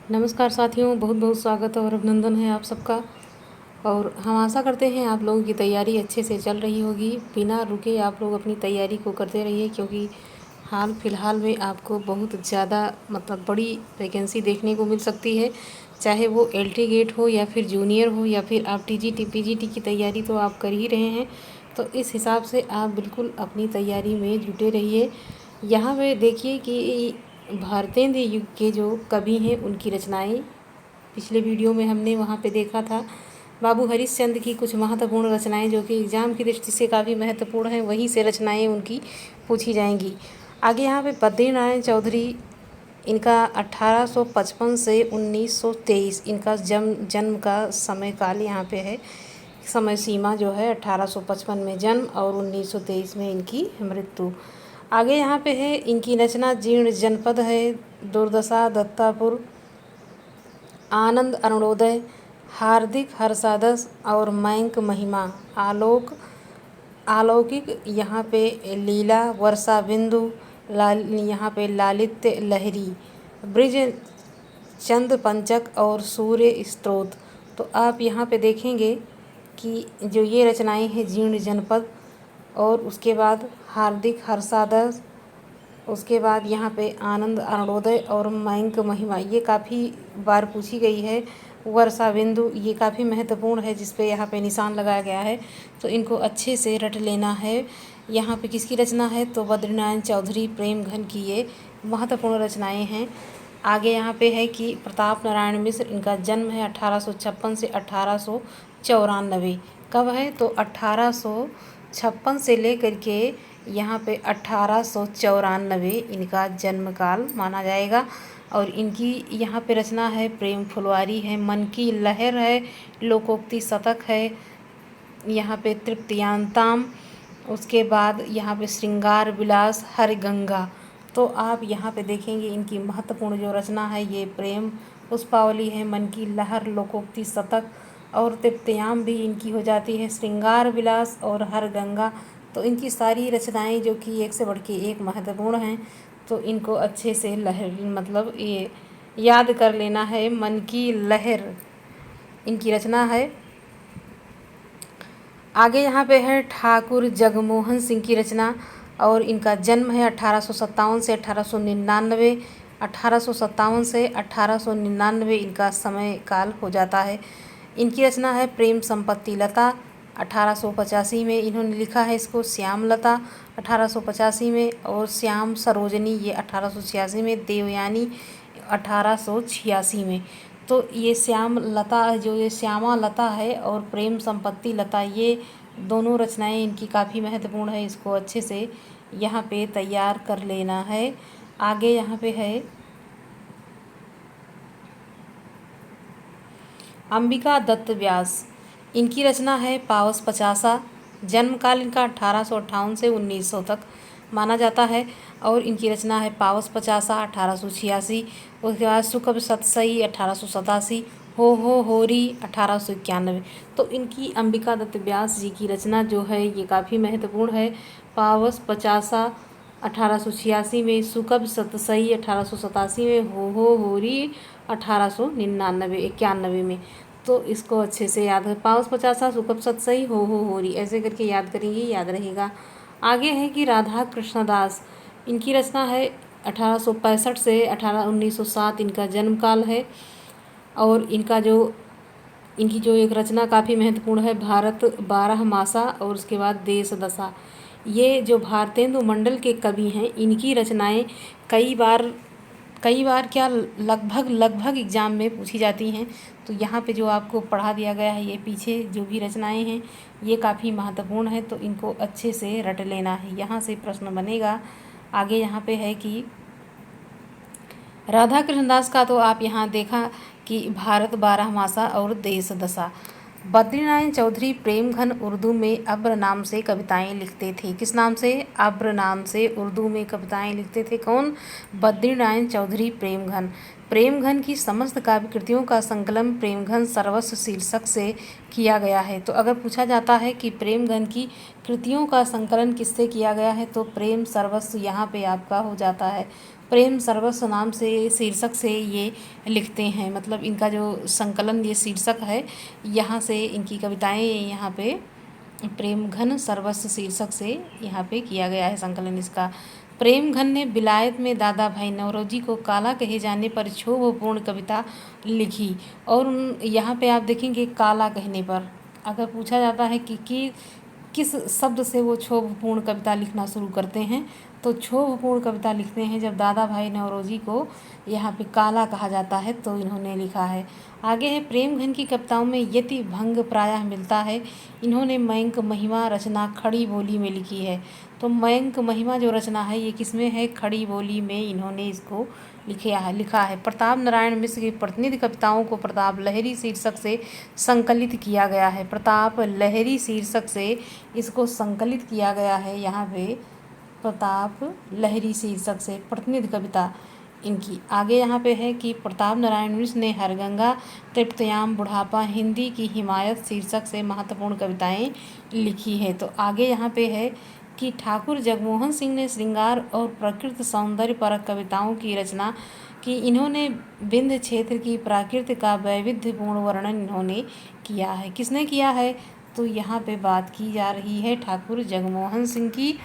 नमस्कार साथियों, बहुत बहुत स्वागत और अभिनंदन है आप सबका। और हम आशा करते हैं आप लोगों की तैयारी अच्छे से चल रही होगी। बिना रुके आप लोग अपनी तैयारी को करते रहिए, क्योंकि हाल फिलहाल में आपको बहुत ज़्यादा बड़ी वैकेंसी देखने को मिल सकती है। चाहे वो एलटी गेट हो या फिर जूनियर हो या फिर आप टीजीटी पीजीटी की तैयारी तो आप कर ही रहे हैं। तो इस हिसाब से आप बिल्कुल अपनी तैयारी में जुटे रहिए। यहाँ पे देखिए कि भारतेंद्र युग के जो कवि हैं उनकी रचनाएं पिछले वीडियो में हमने वहाँ पे देखा था। बाबू हरिश्चंद्र की कुछ महत्वपूर्ण रचनाएं जो कि एग्ज़ाम की दृष्टि से काफ़ी महत्वपूर्ण हैं, वहीं से रचनाएं उनकी पूछी जाएंगी। आगे यहाँ पे बद्रीनारायण चौधरी, इनका 1855 से 1923 इनका जन्म का समय काल यहाँ पे है। समय सीमा जो है 1855 में जन्म और 1923 में इनकी मृत्यु। आगे यहाँ पे है इनकी रचना जीर्ण जनपद है, दुर्दशा दत्तापुर, आनंद अरुणोदय, हार्दिक हर्षादस और मयंक महिमा, अलौकिक यहाँ पे लीला, वर्षा बिंदु, यहाँ पे लालित्य लहरी, ब्रिज चंद पंचक और सूर्य स्त्रोत। तो आप यहाँ पे देखेंगे कि जो ये रचनाएं हैं जीर्ण जनपद, और उसके बाद हार्दिक हर्षादस, उसके बाद यहाँ पे आनंद अरुणोदय और मयंक महिमा, ये काफ़ी बार पूछी गई है। वर्षा बिंदु ये काफ़ी महत्वपूर्ण है, जिस पे यहाँ पे निशान लगाया गया है, तो इनको अच्छे से रट लेना है। यहाँ पे किसकी रचना है, तो बद्रीनारायण चौधरी प्रेमघन की ये महत्वपूर्ण रचनाएं हैं। आगे यहाँ पे है कि प्रताप नारायण मिश्र, इनका जन्म है 1856 से 1894। कब है, तो 1856 से लेकर के यहाँ पे 1894 इनका जन्म काल माना जाएगा। और इनकी यहाँ पे रचना है प्रेम फुलवारी है, मन की लहर है, लोकोक्ति शतक है, यहाँ पे तृप्तियान्ताम, उसके बाद यहाँ पे श्रृंगार विलास हरगंगा। तो आप यहाँ पे देखेंगे इनकी महत्वपूर्ण जो रचना है ये प्रेम पुष्पावली है, मन की लहर, लोकोक्ति शतक और तृप्तियाम भी इनकी हो जाती है, श्रृंगार विलास और हरगंगा। तो इनकी सारी रचनाएं जो कि एक से बढ़ के एक महत्वपूर्ण हैं, तो इनको अच्छे से ये याद कर लेना है। मन की लहर इनकी रचना है। आगे यहाँ पे है ठाकुर जगमोहन सिंह की रचना, और इनका जन्म है 1857 से 1899। 1857 से 1899 इनका समय काल हो जाता है। इनकी रचना है प्रेम संपत्ति लता, 1885 में इन्होंने लिखा है इसको। श्याम लता 1885 में, और श्याम सरोजनी ये 1886 में, देवयानी 1886 में। तो ये श्याम लता जो ये श्यामा लता है और प्रेम संपत्ति लता, ये दोनों रचनाएं इनकी काफ़ी महत्वपूर्ण है। इसको अच्छे से यहाँ पे तैयार कर लेना है। आगे यहाँ पे है अंबिका दत्त व्यास, इनकी रचना है पावस पचासा, जन्म काल इनका 1858 से 1900 तक माना जाता है। और इनकी रचना है पावस पचासा 1886। उसके बाद सुकब सतसई 1887, हो होरी 1891। तो इनकी अंबिका दत्त व्यास जी की रचना जो है ये काफ़ी महत्वपूर्ण है। पावस पचासा 1886 में, सुकब सतसई 1887 में, हो होरी 1891 में। तो इसको अच्छे से याद है, पावस पचासा, सुकब सतसई, हो होरी, ऐसे करके याद करेंगे, याद रहेगा। आगे है कि राधा कृष्णदास, इनकी रचना है 1865 से 1907 इनका जन्म काल है। और इनकी जो एक रचना काफ़ी महत्वपूर्ण है, भारत 12 मासा, और उसके बाद देश दशा। ये जो भारतेंदु मंडल के कवि हैं, इनकी रचनाएं कई बार क्या लगभग एग्ज़ाम में पूछी जाती हैं। तो यहाँ पे जो आपको पढ़ा दिया गया है, ये पीछे जो भी रचनाएं हैं ये काफ़ी महत्वपूर्ण है, तो इनको अच्छे से रट लेना है, यहाँ से प्रश्न बनेगा। आगे यहाँ पे है कि राधा कृष्णदास का तो आप यहाँ देखा कि भारत 12 मासा और देश दशा। बद्रीनारायण चौधरी प्रेमघन उर्दू में अब्र नाम से कविताएं लिखते थे। किस नाम से, अब्र नाम से उर्दू में कविताएं लिखते थे। कौन, बद्रीनारायण चौधरी प्रेमघन। प्रेमघन की समस्त काव्य कृतियों का संकलन प्रेमघन सर्वस्व शीर्षक से किया गया है। तो अगर पूछा जाता है कि प्रेमघन की कृतियों का संकलन किससे किया गया है, तो प्रेम सर्वस्व यहाँ पे आपका हो जाता है। प्रेम सर्वस्व नाम से शीर्षक से ये लिखते हैं। मतलब इनका जो संकलन ये शीर्षक है, यहाँ से इनकी कविताएं यहाँ पे प्रेम घन सर्वस्व शीर्षक से यहाँ पे किया गया है संकलन इसका। प्रेम घन ने विलायत में दादा भाई नौरोजी को काला कहे जाने पर क्षोभपूर्ण कविता लिखी। और यहाँ पे आप देखेंगे काला कहने पर अगर पूछा जाता है कि किस शब्द से वो क्षोभपूर्ण कविता लिखना शुरू करते हैं, तो क्षोभपूर्ण कविता लिखते हैं जब दादा भाई नौरोजी को यहाँ पे काला कहा जाता है, तो इन्होंने लिखा है। आगे है प्रेम घन की कविताओं में यति भंग प्रायः मिलता है। इन्होंने मयंक महिमा रचना खड़ी बोली में लिखी है। तो मयंक महिमा जो रचना है ये किसमें है? खड़ी बोली में इन्होंने इसको लिखा है। प्रताप नारायण मिश्र की प्रतिनिधि कविताओं को प्रताप लहरी शीर्षक से संकलित किया गया है। प्रताप लहरी शीर्षक से इसको संकलित किया गया है। यहाँ पे प्रताप लहरी शीर्षक से प्रतिनिधि कविता इनकी। आगे यहाँ पे है कि प्रताप नारायण मिश्र ने हरगंगा तृप्तयाम बुढ़ापा हिंदी की हिमायत शीर्षक से महत्वपूर्ण कविताएं लिखी है। तो आगे यहाँ पे है कि ठाकुर जगमोहन सिंह ने श्रृंगार और प्रकृति सौंदर्य परक कविताओं की रचना की। इन्होंने विंध्य क्षेत्र की प्रकृति का वैविध्यपूर्ण वर्णन इन्होंने किया है। किसने किया है? तो यहाँ पे बात की जा रही है ठाकुर जगमोहन सिंह की,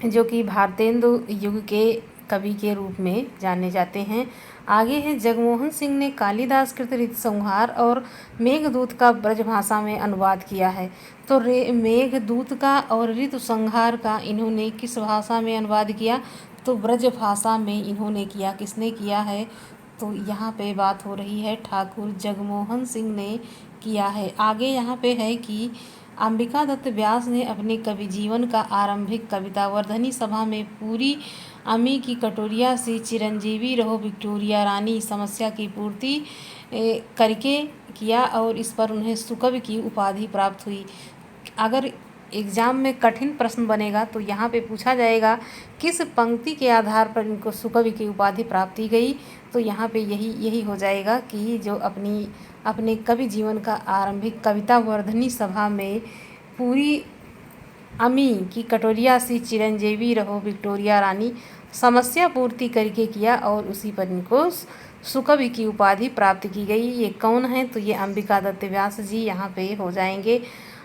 जो कि भारतेंदु युग के कवि के रूप में जाने जाते हैं। आगे है जगमोहन सिंह ने कालिदास कृत ऋतुसंहार और मेघदूत का ब्रजभाषा में अनुवाद किया है। तो मेघदूत का और ऋतुसंहार का इन्होंने किस भाषा में अनुवाद किया? तो ब्रजभाषा में इन्होंने किया। किसने किया है? तो यहाँ पे बात हो रही है ठाकुर जगमोहन सिंह ने किया है। आगे यहाँ पे है कि अंबिका दत्त व्यास ने अपने कवि जीवन का आरंभिक कविता वर्धनी सभा में पूरी अमी की कटोरिया से चिरंजीवी रहो विक्टोरिया रानी समस्या की पूर्ति करके किया और इस पर उन्हें सुकवि की उपाधि प्राप्त हुई। अगर एग्ज़ाम में कठिन प्रश्न बनेगा तो यहाँ पे पूछा जाएगा किस पंक्ति के आधार पर इनको सुकवि की उपाधि प्राप्त की गई। तो यहाँ पे यही हो जाएगा कि जो अपने कवि जीवन का आरंभिक कविता वर्धनी सभा में पूरी अमी की कटोरिया सी चिरंजीवी रहो विक्टोरिया रानी समस्या पूर्ति करके किया और उसी पर इनको सुकवि की उपाधि प्राप्त की गई। ये कौन है? तो ये अंबिका दत्त व्यास जी यहाँ पे हो जाएंगे।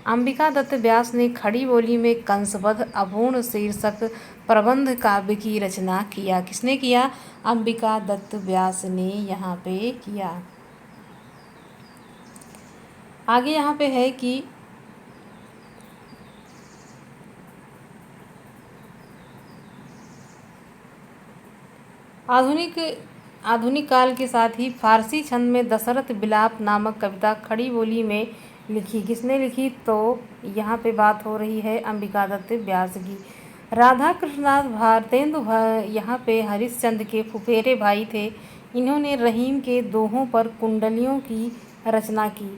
अंबिका दत्त व्यास ने खड़ी बोली में कंसबद्ध अपूर्ण शीर्षक प्रबंध काव्य की रचना किया। किसने किया? अंबिका दत्त व्यास ने यहाँ पे किया। आगे यहाँ पे है कि आधुनिक काल के साथ ही फारसी छंद में दशरथ विलाप नामक कविता खड़ी बोली में लिखी। किसने लिखी? तो यहाँ पे बात हो रही है अंबिका दत्त व्यास की। राधा कृष्णदास भारतेंदु यहाँ पे हरिश्चंद्र के फुफेरे भाई थे। इन्होंने रहीम के दोहों पर कुंडलियों की रचना की।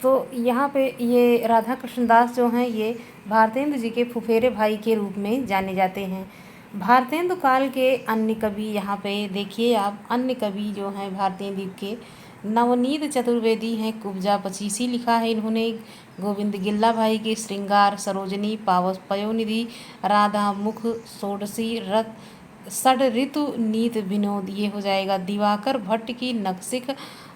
तो यहाँ पे ये राधा कृष्णदास जो हैं ये भारतेंदु जी के फुफेरे भाई के रूप में जाने जाते हैं। भारतेंदु काल के अन्य कवि यहाँ पे देखिए आप, अन्य कवि जो हैं भारतेंदु के नवनीत चतुर्वेदी हैं। कुब्जा 25 लिखा है इन्होंने। गोविंद गिल्ला भाई के श्रृंगार सरोजनी पावस पयोनिधि राधा मुख षोडशी रथ षड ऋतु नीत विनोद ये हो जाएगा। दिवाकर भट्ट की नक्सिक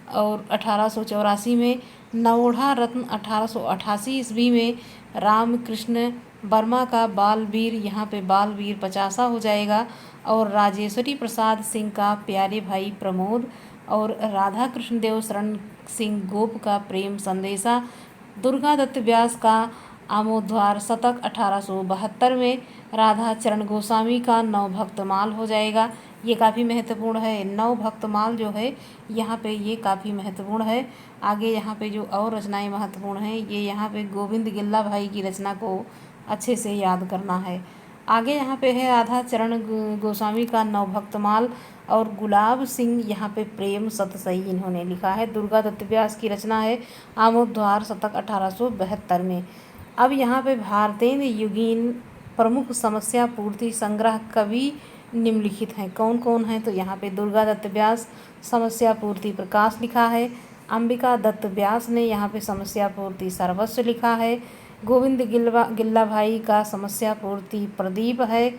और 1884 में, नवोढ़ा रत्न 1888 ईस्वी में, रामकृष्ण वर्मा का बालवीर यहाँ पे बालवीर 50 हो जाएगा। और राजेश्वरी प्रसाद सिंह का प्यारे भाई प्रमोद और राधा कृष्ण देव शरण सिंह गोप का प्रेम संदेशा। दुर्गा दत्त व्यास का आमोद्वार शतक 1872 में, राधा चरण गोस्वामी का नवभक्तमाल हो जाएगा। ये काफ़ी महत्वपूर्ण है। नवभक्तमाल जो है यहाँ पे ये काफ़ी महत्वपूर्ण है। आगे यहाँ पे जो और रचनाएं महत्वपूर्ण हैं ये यहाँ पे गोविंद गिल्ला भाई की रचना को अच्छे से याद करना है। आगे यहाँ पे है राधा चरण गोस्वामी का नवभक्तमाल और गुलाब सिंह यहाँ पे प्रेम सतसई इन्होंने लिखा है। दुर्गा दत्त व्यास की रचना है आमोद्वार शतक 1872 में। अब यहाँ पे भारतेंदु युगीन प्रमुख समस्या पूर्ति संग्रह कवि निम्नलिखित हैं। कौन कौन है? तो यहाँ पे दुर्गा दत्त व्यास समस्या पूर्ति प्रकाश लिखा है। अंबिका दत्त व्यास ने यहाँ पे समस्या पूर्ति सर्वस्व लिखा है। गोविंद गिल्ला भाई का समस्या पूर्ति प्रदीप है।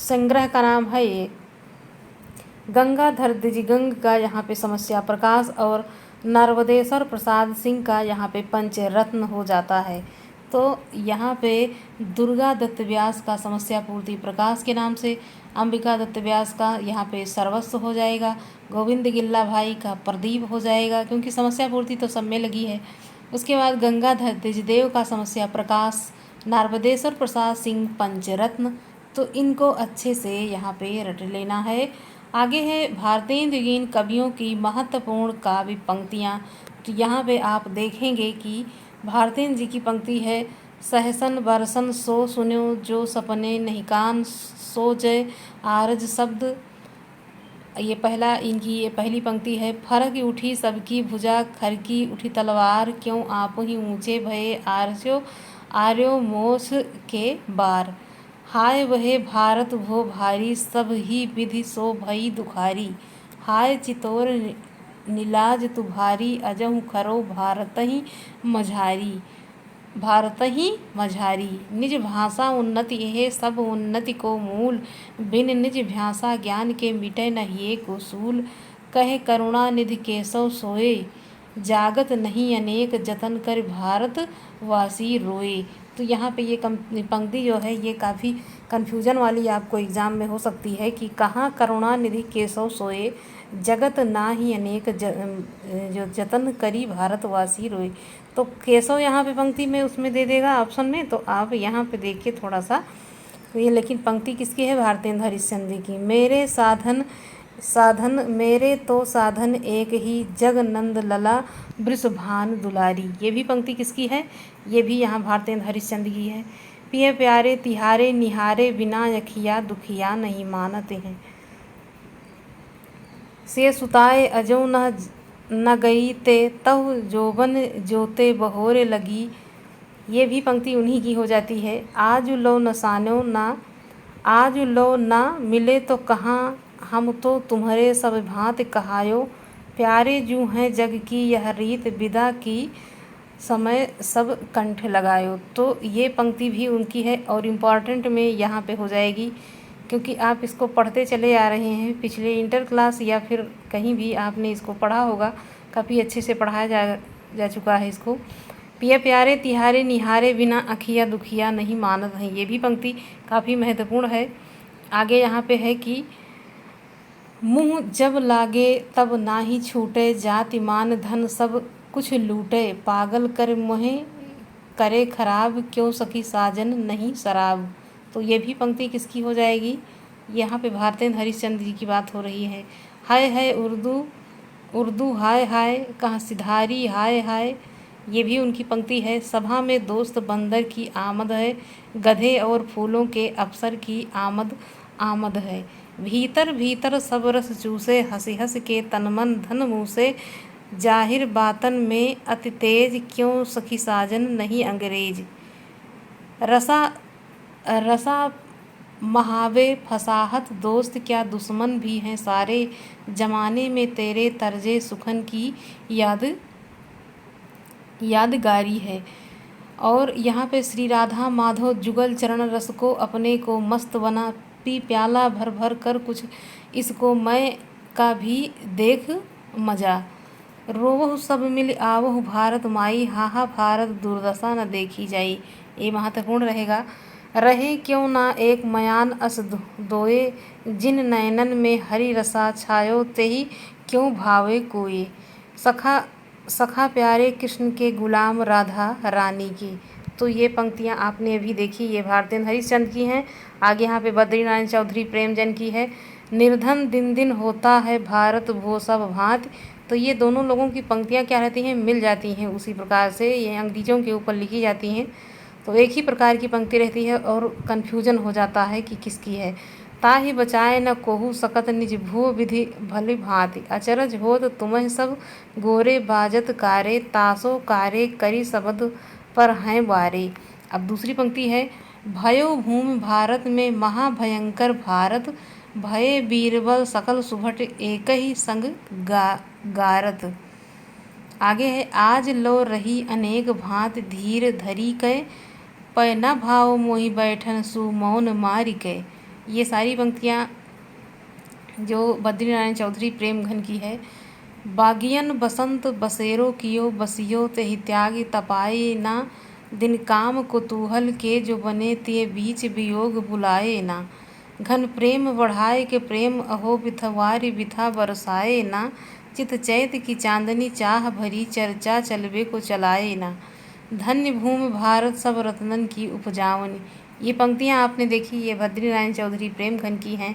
संग्रह का नाम है गंगाधर द्विजगंग का यहाँ पे समस्या प्रकाश और नर्मदेश्वर प्रसाद सिंह का यहाँ पे पंचरत्न हो जाता है। तो यहाँ पे दुर्गा दत्त व्यास का समस्या पूर्ति प्रकाश के नाम से, अंबिका दत्त व्यास का यहाँ पे सर्वस्व हो जाएगा, गोविंद गिल्ला भाई का प्रदीप हो जाएगा, क्योंकि समस्या पूर्ति तो सब में लगी है। उसके बाद गंगाधर द्विजदेव का समस्या प्रकाश, नर्मदेश्वर प्रसाद सिंह पंचरत्न। तो इनको अच्छे से यहाँ पे रट लेना है। आगे है भारतेंद्रहीन कवियों की महत्वपूर्ण काव्य पंक्तियाँ। तो यहाँ पे आप देखेंगे कि भारतेंद्र जी की पंक्ति है, सहसन बरसन सो सुन्यो जो सपने नहीं कान सो जय आरज शब्द। ये पहला इनकी ये पहली पंक्ति है। फरक उठी सबकी भुजा खरकी उठी तलवार क्यों आप ही ऊंचे भये आर्यो आर्यो मोछ के बार। हाय वहे भारत भो भारी सब ही विधि सो भई दुखारी। हाय चितौर नीलाज तुम्हारी अजहु खरो भारत ही मझारी। निज भाषा उन्नति यह सब उन्नति को मूल, बिन निज भाषा ज्ञान के मिटे न ये को सूल। कहे करुणा निधि केशव सोए जागत नहीं अनेक जतन कर भारत वासी रोए। तो यहाँ पे ये पंक्ति जो है ये काफ़ी कन्फ्यूजन वाली आपको एग्ज़ाम में हो सकती है कि कहाँ करुणा निधि केशव सोए जगत ना ही अनेक जो जतन करी भारतवासी रोए। तो केशव यहाँ पे पंक्ति में उसमें दे देगा ऑप्शन में, तो आप यहाँ पे देखिए थोड़ा सा। ये लेकिन पंक्ति किसकी है? भारतेंद्र हरिश्चंद्र की। मेरे साधन मेरे तो साधन एक ही जग नंद लला वृषभान दुलारी। ये भी पंक्ति किसकी है? ये भी यहाँ भारतेंद्र हरिश्चंद्र की है। पिए प्यारे तिहारे निहारे बिना यखिया दुखिया नहीं मानते हैं। से सुताए अजो न गई ते तव जोबन जोते बहोरे लगी। ये भी पंक्ति उन्हीं की हो जाती है। आज लो ना मिले तो कहाँ हम तो तुम्हारे सब भांत कहायो। प्यारे जू हैं जग की यह रीत विदा की समय सब कंठ लगायो। तो ये पंक्ति भी उनकी है और इम्पॉर्टेंट में यहाँ पे हो जाएगी, क्योंकि आप इसको पढ़ते चले आ रहे हैं। पिछले इंटर क्लास या फिर कहीं भी आपने इसको पढ़ा होगा, काफ़ी अच्छे से पढ़ाया जा चुका है इसको। पिया प्यारे तिहारे निहारे बिना अखिया दुखिया नहीं मानत हैं। ये भी पंक्ति काफ़ी महत्वपूर्ण है। आगे यहाँ पे है कि मुँह जब लागे तब ना ही छूटे जाति मान धन सब कुछ लूटे। पागल कर मोहे करे खराब क्यों सखी साजन नहीं शराब। तो ये भी पंक्ति किसकी हो जाएगी? यहाँ पे भारतेंद्र हरिश्चंद्र जी की बात हो रही है। हाय उर्दू हाय हाय कहाँ सिधारी हाय हाय। ये भी उनकी पंक्ति है। सभा में दोस्त बंदर की आमद है, गधे और फूलों के अफसर की आमद है। भीतर भीतर सब रस चूसे हंसी हंस के तन मन धन मुँह से। जाहिर बातन में अति तेज क्यों सखी साजन नहीं अंग्रेज। रसा महावे फसाहत दोस्त क्या दुश्मन भी हैं सारे। जमाने में तेरे तर्जे सुखन की यादगारी है। और यहाँ पे श्री राधा माधव जुगल चरण रस को अपने को मस्त बना। पी प्याला भर भर कर कुछ इसको मैं का भी देख मजा। रोवहु सब मिल आवहु भारत माई हाहा भारत दुर्दशा न देखी जाई। ये महत्वपूर्ण रहेगा। रहे क्यों ना एक मयान अस दोए जिन नयनन में हरि रसा छायो ते ही क्यों भावे कोई। सखा प्यारे कृष्ण के गुलाम राधा रानी की। तो ये पंक्तियाँ आपने अभी देखी, ये भारतेंद्र हरिश्चंद्र की हैं। आगे यहाँ पे बद्रीनारायण चौधरी प्रेमचंद की है। निर्धन दिन दिन होता है भारत भो सब भांत। तो ये दोनों लोगों की पंक्तियाँ क्या रहती हैं? मिल जाती हैं। उसी प्रकार से ये अंग्रेजों के ऊपर लिखी जाती हैं, तो एक ही प्रकार की पंक्ति रहती है और कन्फ्यूजन हो जाता है कि किसकी है। ताहि बचाए न कोहू सकत निज भू विधि भली भांति। अचरज होत तुम्हें सब गोरे बाजत कारे तासो कारे करी शब्द पर हैं बारे। अब दूसरी पंक्ति है। भयो भूमि भारत में महाभयंकर भारत भये बीरबल सकल सुभट एक ही संग गारत। आगे है। आज लो रही अनेक भांत धीर धरी कै पै न भाव मोहि बैठन सु मौन मारी कै। ये सारी पंक्तियाँ जो बद्रीनारायण चौधरी प्रेम घन की है। बागियन बसंत बसेरो कियो बसियो तेहि त्यागी तपाए ना, दिन काम कुतूहल के जो बने तिये बीच वियोग बुलाए ना। घन प्रेम बढ़ाए के प्रेम अहो बिथवारी बिथा बरसाए ना, चित चैत की चांदनी चाह भरी चर्चा चलबे को चलाए ना। धन्य भूमि भारत सब रत्नन की उपजावनी। ये पंक्तियाँ आपने देखी, ये बद्रीनारायण चौधरी प्रेम घन की हैं।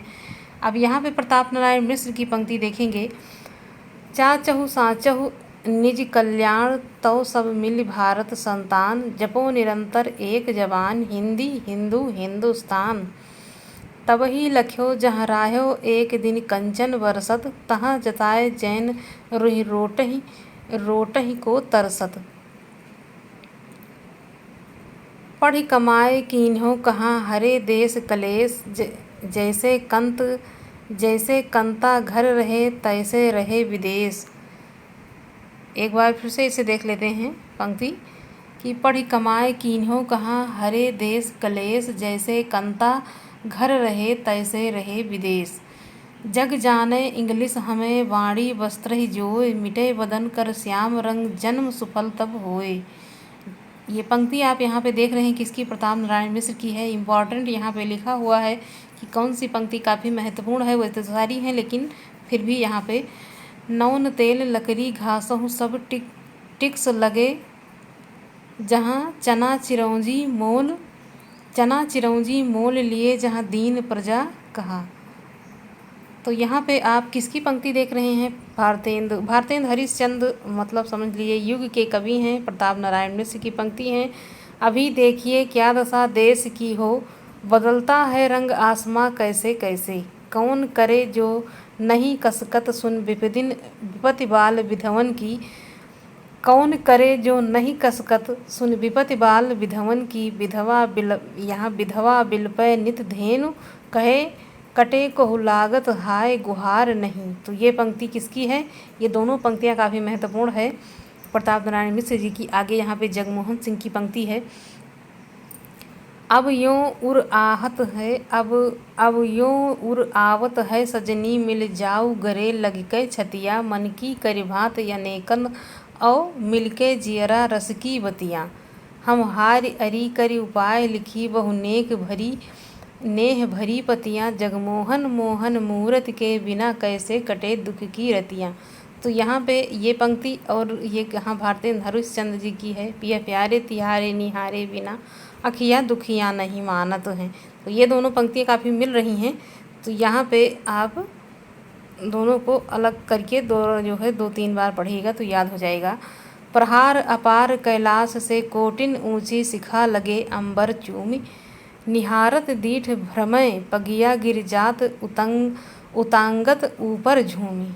अब यहाँ पे प्रताप नारायण मिश्र की पंक्ति देखेंगे। चाचहु साचहु निज कल्याण तौ सब मिल भारत संतान, जपो निरंतर एक जवान हिंदी हिंदू हिंदुस्तान। तबहि लख्यो जहाँ राह्यो एक दिन कंचन बरसत, तहाँ जताए जैन रुहि रोटहि को तरसत। पढ़ि कमाए कीन्हो कहाँ हरे देश कलेश, जैसे कंता घर रहे तैसे रहे विदेश। एक बार फिर से इसे देख लेते हैं पंक्ति कि पढ़ि कमाए कीन्हो कहाँ हरे देश कलेश, जैसे कंता घर रहे तैसे रहे विदेश। जग जाने इंग्लिश हमें वाणी वस्त्र ही जोए, मिटे बदन कर श्याम रंग जन्म सुफल तब होए। ये पंक्ति आप यहाँ पे देख रहे हैं किसकी, प्रताप नारायण मिश्र की है। इम्पॉर्टेंट यहाँ पे लिखा हुआ है कि कौन सी पंक्ति काफ़ी महत्वपूर्ण है। वैसे तो सारी हैं लेकिन फिर भी यहाँ पे नौन तेल लकड़ी घासों सब टिक्स लगे, जहाँ चना चिरौंजी मोल लिए, जहाँ दीन प्रजा कहा। तो यहाँ पे आप किसकी पंक्ति देख रहे हैं, भारतेंदु हरिश्चंद्र मतलब समझ लिए युग के कवि हैं, प्रताप नारायण मिश्र की पंक्ति हैं। अभी देखिए क्या दशा देश की हो, बदलता है रंग आसमां कैसे कैसे, कौन करे जो नहीं कसकत सुन विपति बाल विधवन की। कौन करे जो नहीं कसकत सुन विपति बाल विधवन की, यहाँ विधवा बिलपै नित धेनु कहे, कटे को लागत हाय गुहार नहीं। तो ये पंक्ति किसकी है, ये दोनों पंक्तियाँ काफ़ी महत्वपूर्ण है प्रताप नारायण मिश्र जी की। आगे यहाँ पे जगमोहन सिंह की पंक्ति है। अब यों उर आवत है सजनी, मिल जाऊ गरे लगके छतिया, मन की करिभात अनेकन औ मिलके जियरा रस की बतिया। हम हार अरी करि उपाय लिखी बहु नेह भरी पतियाँ, जगमोहन मोहन मूरत के बिना कैसे कटे दुख की रतियाँ। तो यहाँ पे ये पंक्ति और ये कहाँ भारतेंदु हरिश्चंद्र जी की है। पिया प्यारे तिहारे निहारे बिना, अखियाँ दुखियाँ नहीं मानत हैं। तो ये दोनों पंक्तियाँ काफ़ी मिल रही हैं। तो यहाँ पे आप दोनों को अलग करके दो तीन बार पढ़िएगा तो याद हो जाएगा। प्रहार अपार कैलाश से कोटिन ऊंची शिखा लगे, अंबर चूमि निहारत दीठ भ्रमय, पगिया गिर जात उतांगत ऊपर झूमी।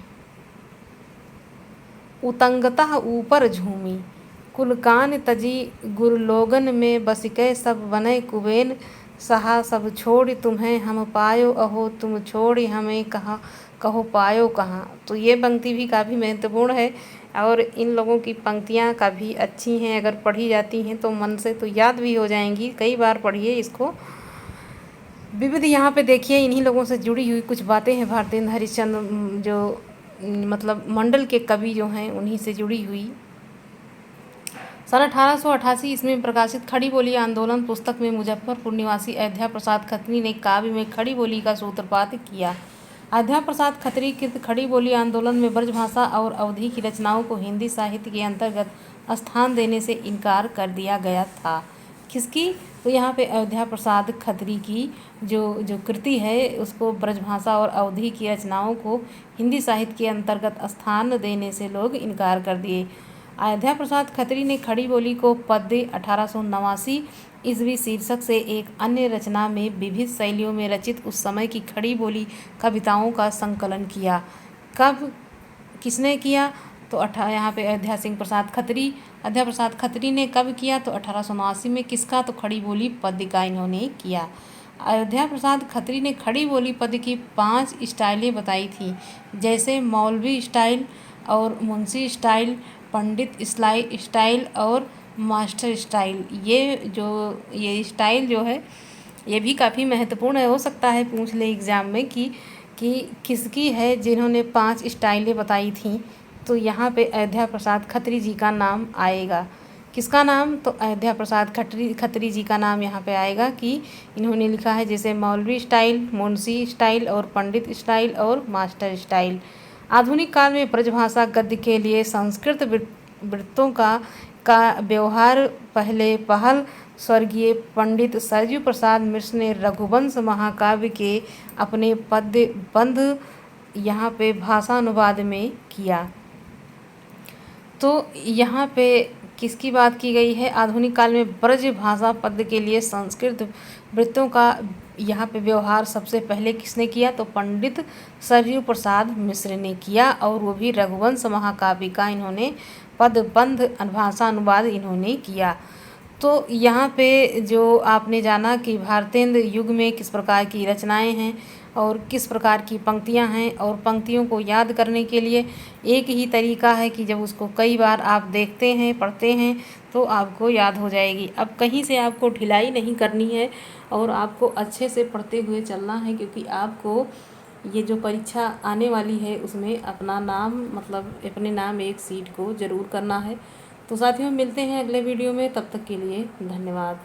उतंगता ऊपर झूमी, कुलकान तजी गुरलोगन में बसिकै, सब बने कुबेन सहा सब छोड़ तुम्हें हम पायो, अहो तुम छोड़ी हमें कहो पायो कहाँ। तो ये पंक्ति भी काफ़ी महत्वपूर्ण है और इन लोगों की पंक्तियाँ काफ़ी अच्छी हैं। अगर पढ़ी जाती हैं तो मन से तो याद भी हो जाएंगी। कई बार पढ़िए इसको। विविध यहाँ पे देखिए इन्हीं लोगों से जुड़ी हुई कुछ बातें हैं। भारतेंदु हरिश्चंद्र जो मतलब मंडल के कवि जो हैं उन्हीं से जुड़ी हुई। सन 1888 इसमें प्रकाशित खड़ी बोली आंदोलन पुस्तक में मुजफ्फरपुर निवासी अयोध्या प्रसाद खत्री ने काव्य में खड़ी बोली का सूत्रपात किया। अयोध्या प्रसाद खत्री कृत खड़ी बोली आंदोलन में ब्रजभाषा और अवधी की रचनाओं को हिंदी साहित्य के अंतर्गत स्थान देने से इनकार कर दिया गया था। किसकी, तो यहाँ पे अयोध्या प्रसाद खत्री की जो कृति है उसको ब्रजभाषा और अवधी की रचनाओं को हिंदी साहित्य के अंतर्गत स्थान देने से लोग इनकार कर दिए। अयोध्या प्रसाद खत्री ने खड़ी बोली को पद्य 1889 ईस्वी शीर्षक से एक अन्य रचना में विविध शैलियों में रचित उस समय की खड़ी बोली कविताओं का संकलन किया। कब किसने किया, तो यहाँ पे अयोध्या प्रसाद खत्री ने कब किया, तो 1889 में। किसका, तो खड़ी बोली पद्य का इन्होंने किया। अयोध्या प्रसाद खत्री ने खड़ी बोली पद्य की 5 स्टाइलें बताई थी, जैसे मौलवी स्टाइल और मुंशी स्टाइल, पंडित स्टाइल और मास्टर स्टाइल। ये स्टाइल जो है ये भी काफ़ी महत्वपूर्ण है। हो सकता है पूछ ले एग्ज़ाम में कि कि किसकी है जिन्होंने 5 स्टाइलें बताई थीं। तो यहाँ पे अयोध्या प्रसाद खत्री जी का नाम आएगा। किसका नाम? तो अयोध्या प्रसाद खत्री जी का नाम यहाँ पे आएगा कि इन्होंने लिखा है जैसे मौलवी स्टाइल, मुंशी स्टाइल और पंडित स्टाइल और मास्टर स्टाइल। आधुनिक काल में ब्रजभाषा गद्य के लिए संस्कृत वृत्तों का व्यवहार पहल स्वर्गीय पंडित सरजू प्रसाद मिश्र ने रघुवंश महाकाव्य के अपने पद्य बंध यहाँ पे भाषानुवाद में किया। तो यहाँ पे किसकी बात की गई है? आधुनिक काल में ब्रज भाषा पद्य के लिए संस्कृत वृत्तों का यहाँ पे व्यवहार सबसे पहले किसने किया? तो पंडित सरयू प्रसाद मिश्र ने किया, और वो भी रघुवंश महाकाव्य का इन्होंने पदबंध भाषानुवाद इन्होंने किया। तो यहाँ पे जो आपने जाना कि भारतेंद्र युग में किस प्रकार की रचनाएं हैं और किस प्रकार की पंक्तियां हैं, और पंक्तियों को याद करने के लिए एक ही तरीका है कि जब उसको कई बार आप देखते हैं, पढ़ते हैं, तो आपको याद हो जाएगी। अब कहीं से आपको ढिलाई नहीं करनी है और आपको अच्छे से पढ़ते हुए चलना है, क्योंकि आपको ये जो परीक्षा आने वाली है उसमें अपना नाम अपने नाम एक सीट को ज़रूर करना है। तो साथियों, मिलते हैं अगले वीडियो में, तब तक के लिए धन्यवाद।